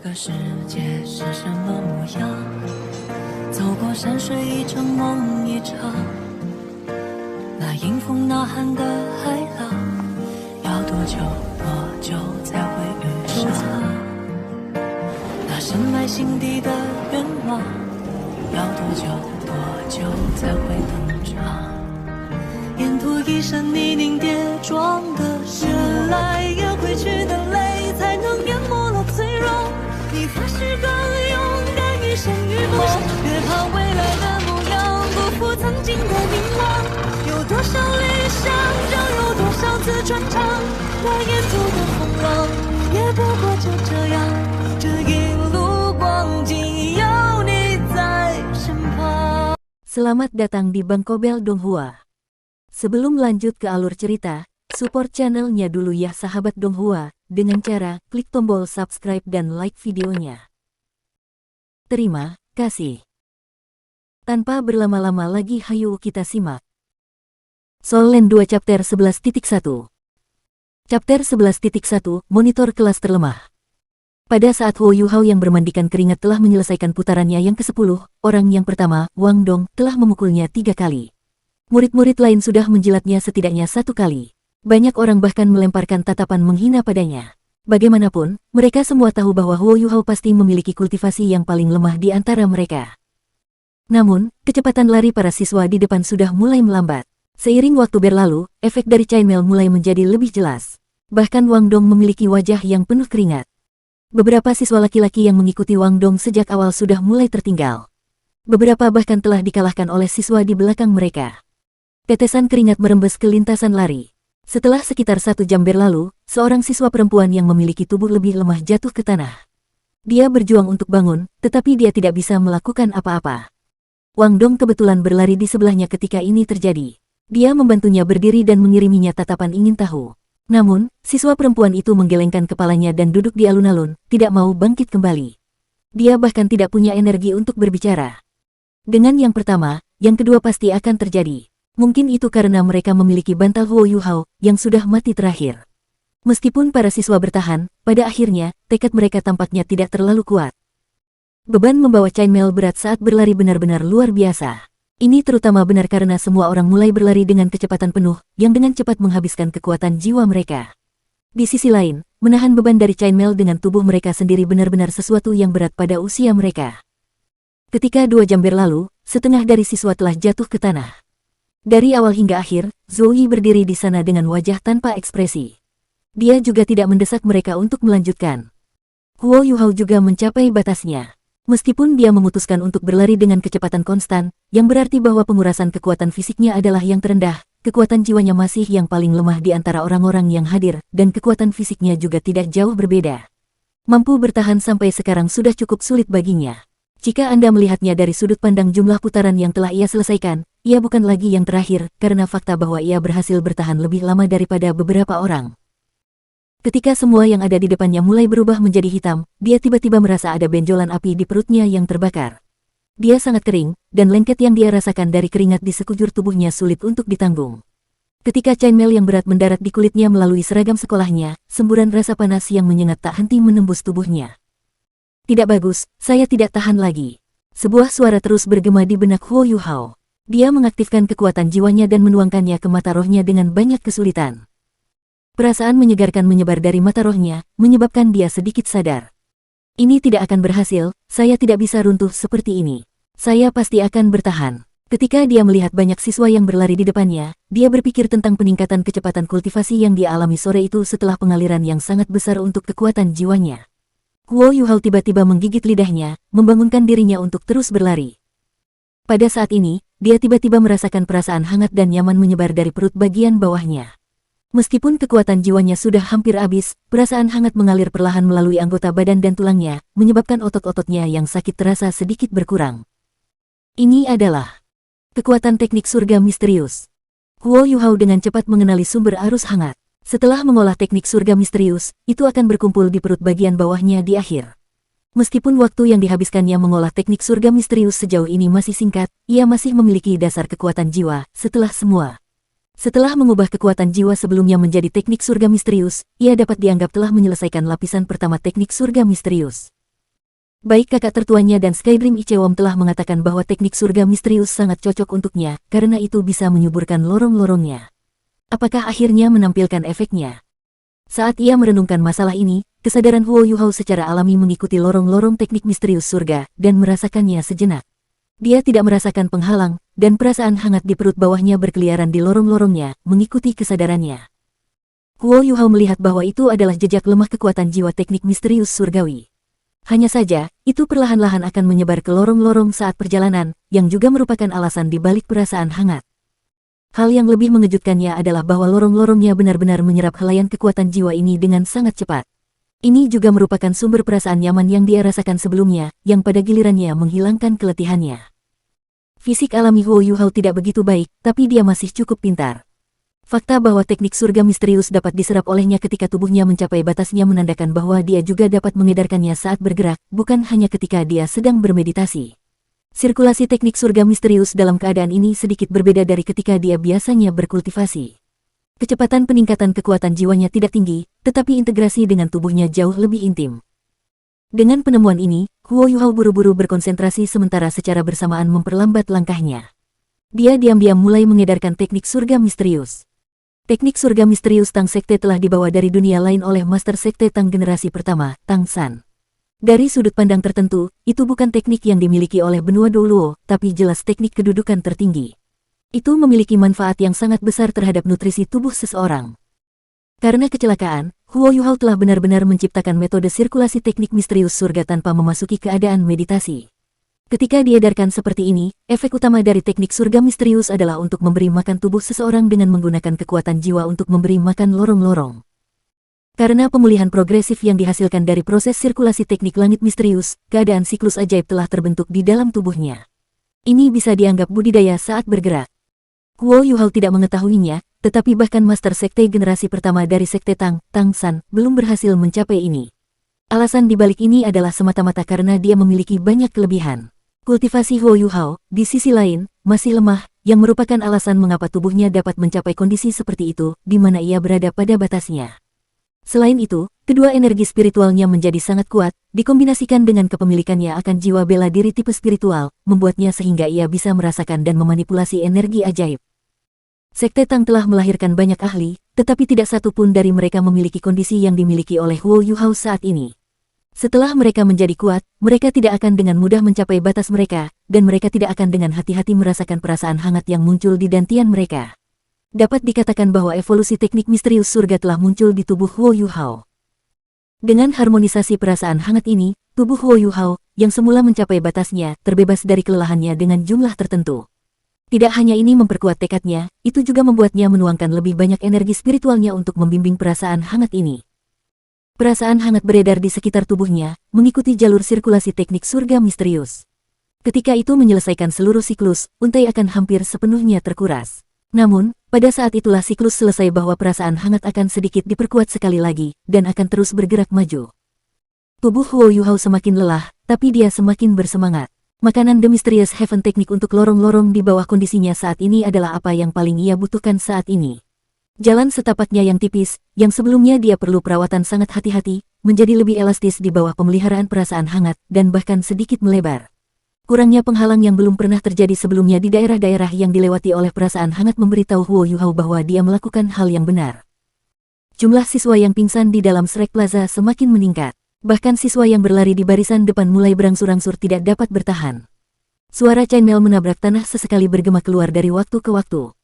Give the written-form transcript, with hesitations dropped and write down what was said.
个世界是什么模样？走过山水一场梦一场，那迎风呐喊的海浪，要多久多久才会遇上？那深埋心底的愿望，要多久多久才会登场？沿途一身泥泞跌撞的越来越回去的泪，才能淹没了脆弱。你发誓更勇敢于生与梦，别怕未来的模样不负曾经的凝望。有多少理想，就有多少次穿肠。那沿途的风浪，也不过就这样。这一路光景有你在身旁。 Selamat datang di Bangkobel Donghua. Sebelum lanjut ke alur cerita, support channelnya dulu ya sahabat Donghua, dengan cara klik tombol subscribe dan like videonya. Terima kasih. Tanpa berlama-lama lagi hayu kita simak. Soul Land 2 Chapter 11.1. Chapter 11.1, Monitor Kelas Terlemah. Pada saat Huo Yuhao yang bermandikan keringat telah menyelesaikan putarannya yang ke-10, orang yang pertama, Wang Dong, telah memukulnya 3 kali. Murid-murid lain sudah menjilatnya setidaknya 1 kali. Banyak orang bahkan melemparkan tatapan menghina padanya. Bagaimanapun, mereka semua tahu bahwa Huo Yuhao pasti memiliki kultivasi yang paling lemah di antara mereka. Namun, kecepatan lari para siswa di depan sudah mulai melambat. Seiring waktu berlalu, efek dari Chainmail mulai menjadi lebih jelas. Bahkan Wang Dong memiliki wajah yang penuh keringat. Beberapa siswa laki-laki yang mengikuti Wang Dong sejak awal sudah mulai tertinggal. Beberapa bahkan telah dikalahkan oleh siswa di belakang mereka. Tetesan keringat merembes ke lintasan lari. Setelah sekitar 1 jam berlalu, seorang siswa perempuan yang memiliki tubuh lebih lemah jatuh ke tanah. Dia berjuang untuk bangun, tetapi dia tidak bisa melakukan apa-apa. Wang Dong kebetulan berlari di sebelahnya ketika ini terjadi. Dia membantunya berdiri dan mengiriminya tatapan ingin tahu. Namun, siswa perempuan itu menggelengkan kepalanya dan duduk di alun-alun, tidak mau bangkit kembali. Dia bahkan tidak punya energi untuk berbicara. Dengan yang pertama, yang kedua pasti akan terjadi. Mungkin itu karena mereka memiliki bantal Huo Yuhao, yang sudah mati terakhir. Meskipun para siswa bertahan, pada akhirnya, tekad mereka tampaknya tidak terlalu kuat. Beban membawa Chainmail berat saat berlari benar-benar luar biasa. Ini terutama benar karena semua orang mulai berlari dengan kecepatan penuh, yang dengan cepat menghabiskan kekuatan jiwa mereka. Di sisi lain, menahan beban dari Chainmail dengan tubuh mereka sendiri benar-benar sesuatu yang berat pada usia mereka. Ketika 2 jam berlalu, setengah dari siswa telah jatuh ke tanah. Dari awal hingga akhir, Zhou Yi berdiri di sana dengan wajah tanpa ekspresi. Dia juga tidak mendesak mereka untuk melanjutkan. Huo Yuhao juga mencapai batasnya. Meskipun dia memutuskan untuk berlari dengan kecepatan konstan, yang berarti bahwa pengurasan kekuatan fisiknya adalah yang terendah, kekuatan jiwanya masih yang paling lemah di antara orang-orang yang hadir, dan kekuatan fisiknya juga tidak jauh berbeda. Mampu bertahan sampai sekarang sudah cukup sulit baginya. Jika Anda melihatnya dari sudut pandang jumlah putaran yang telah ia selesaikan, ia bukan lagi yang terakhir, karena fakta bahwa ia berhasil bertahan lebih lama daripada beberapa orang. Ketika semua yang ada di depannya mulai berubah menjadi hitam, dia tiba-tiba merasa ada benjolan api di perutnya yang terbakar. Dia sangat kering, dan lengket yang dia rasakan dari keringat di sekujur tubuhnya sulit untuk ditanggung. Ketika Chainmail yang berat mendarat di kulitnya melalui seragam sekolahnya, semburan rasa panas yang menyengat tak henti menembus tubuhnya. Tidak bagus, saya tidak tahan lagi. Sebuah suara terus bergema di benak Huo Yuhao. Dia mengaktifkan kekuatan jiwanya dan menuangkannya ke mata rohnya dengan banyak kesulitan. Perasaan menyegarkan menyebar dari mata rohnya, menyebabkan dia sedikit sadar. Ini tidak akan berhasil, saya tidak bisa runtuh seperti ini. Saya pasti akan bertahan. Ketika dia melihat banyak siswa yang berlari di depannya, dia berpikir tentang peningkatan kecepatan kultivasi yang dia alami sore itu setelah pengaliran yang sangat besar untuk kekuatan jiwanya. Huo Yuhao tiba-tiba menggigit lidahnya, membangunkan dirinya untuk terus berlari. Pada saat ini, dia tiba-tiba merasakan perasaan hangat dan nyaman menyebar dari perut bagian bawahnya. Meskipun kekuatan jiwanya sudah hampir habis, perasaan hangat mengalir perlahan melalui anggota badan dan tulangnya, menyebabkan otot-ototnya yang sakit terasa sedikit berkurang. Ini adalah kekuatan teknik surga misterius. Huo Yuhao dengan cepat mengenali sumber arus hangat. Setelah mengolah teknik surga misterius, itu akan berkumpul di perut bagian bawahnya di akhir. Meskipun waktu yang dihabiskannya mengolah teknik surga misterius sejauh ini masih singkat, ia masih memiliki dasar kekuatan jiwa. Setelah mengubah kekuatan jiwa sebelumnya menjadi teknik surga misterius, ia dapat dianggap telah menyelesaikan lapisan pertama teknik surga misterius. Baik kakak tertuanya dan Skydream Ichewom telah mengatakan bahwa teknik surga misterius sangat cocok untuknya, karena itu bisa menyuburkan lorong-lorongnya. Apakah akhirnya menampilkan efeknya? Saat ia merenungkan masalah ini, kesadaran Huo Yuhao secara alami mengikuti lorong-lorong teknik misterius surga, dan merasakannya sejenak. Dia tidak merasakan penghalang, dan perasaan hangat di perut bawahnya berkeliaran di lorong-lorongnya, mengikuti kesadarannya. Huo Yuhao melihat bahwa itu adalah jejak lemah kekuatan jiwa teknik misterius surgawi. Hanya saja, itu perlahan-lahan akan menyebar ke lorong-lorong saat perjalanan, yang juga merupakan alasan di balik perasaan hangat. Hal yang lebih mengejutkannya adalah bahwa lorong-lorongnya benar-benar menyerap helaian kekuatan jiwa ini dengan sangat cepat. Ini juga merupakan sumber perasaan nyaman yang dia rasakan sebelumnya, yang pada gilirannya menghilangkan keletihannya. Fisik alami Huo Yuhao tidak begitu baik, tapi dia masih cukup pintar. Fakta bahwa teknik surga misterius dapat diserap olehnya ketika tubuhnya mencapai batasnya menandakan bahwa dia juga dapat mengedarkannya saat bergerak, bukan hanya ketika dia sedang bermeditasi. Sirkulasi teknik surga misterius dalam keadaan ini sedikit berbeda dari ketika dia biasanya berkultivasi. Kecepatan peningkatan kekuatan jiwanya tidak tinggi, tetapi integrasi dengan tubuhnya jauh lebih intim. Dengan penemuan ini, Huo Yuhao buru-buru berkonsentrasi sementara secara bersamaan memperlambat langkahnya. Dia diam-diam mulai mengedarkan teknik surga misterius. Teknik surga misterius Tang Sekte telah dibawa dari dunia lain oleh Master Sekte Tang generasi pertama, Tang San. Dari sudut pandang tertentu, itu bukan teknik yang dimiliki oleh benua Douluo, tapi jelas teknik kedudukan tertinggi. Itu memiliki manfaat yang sangat besar terhadap nutrisi tubuh seseorang. Karena kecelakaan, Huo Yuhao telah benar-benar menciptakan metode sirkulasi teknik misterius surga tanpa memasuki keadaan meditasi. Ketika diedarkan seperti ini, efek utama dari teknik surga misterius adalah untuk memberi makan tubuh seseorang dengan menggunakan kekuatan jiwa untuk memberi makan lorong-lorong. Karena pemulihan progresif yang dihasilkan dari proses sirkulasi teknik langit misterius, keadaan siklus ajaib telah terbentuk di dalam tubuhnya. Ini bisa dianggap budidaya saat bergerak. Huo Yuhao tidak mengetahuinya, tetapi bahkan Master Sekte generasi pertama dari Sekte Tang, Tang San, belum berhasil mencapai ini. Alasan dibalik ini adalah semata-mata karena dia memiliki banyak kelebihan. Kultivasi Huo Yuhao, di sisi lain, masih lemah, yang merupakan alasan mengapa tubuhnya dapat mencapai kondisi seperti itu, di mana ia berada pada batasnya. Selain itu, kedua energi spiritualnya menjadi sangat kuat, dikombinasikan dengan kepemilikannya akan jiwa bela diri tipe spiritual, membuatnya sehingga ia bisa merasakan dan memanipulasi energi ajaib. Sekte Tang telah melahirkan banyak ahli, tetapi tidak satu pun dari mereka memiliki kondisi yang dimiliki oleh Huo Yuhao saat ini. Setelah mereka menjadi kuat, mereka tidak akan dengan mudah mencapai batas mereka, dan mereka tidak akan dengan hati-hati merasakan perasaan hangat yang muncul di dantian mereka. Dapat dikatakan bahwa evolusi teknik misterius surga telah muncul di tubuh Huo Yuhao. Dengan harmonisasi perasaan hangat ini, tubuh Huo Yuhao, yang semula mencapai batasnya, terbebas dari kelelahannya dengan jumlah tertentu. Tidak hanya ini memperkuat tekadnya, itu juga membuatnya menuangkan lebih banyak energi spiritualnya untuk membimbing perasaan hangat ini. Perasaan hangat beredar di sekitar tubuhnya, mengikuti jalur sirkulasi teknik surga misterius. Ketika itu menyelesaikan seluruh siklus, untai akan hampir sepenuhnya terkuras. Namun, pada saat itulah siklus selesai bahwa perasaan hangat akan sedikit diperkuat sekali lagi, dan akan terus bergerak maju. Tubuh Huo Yuhao semakin lelah, tapi dia semakin bersemangat. Makanan The Mysterious Heaven teknik untuk lorong-lorong di bawah kondisinya saat ini adalah apa yang paling ia butuhkan saat ini. Jalan setapaknya yang tipis, yang sebelumnya dia perlu perawatan sangat hati-hati, menjadi lebih elastis di bawah pemeliharaan perasaan hangat, dan bahkan sedikit melebar. Kurangnya penghalang yang belum pernah terjadi sebelumnya di daerah-daerah yang dilewati oleh perasaan hangat memberitahu Huo Yuhao bahwa dia melakukan hal yang benar. Jumlah siswa yang pingsan di dalam Shrek Plaza semakin meningkat. Bahkan siswa yang berlari di barisan depan mulai berangsur-angsur tidak dapat bertahan. Suara chainmail menabrak tanah sesekali bergema keluar dari waktu ke waktu.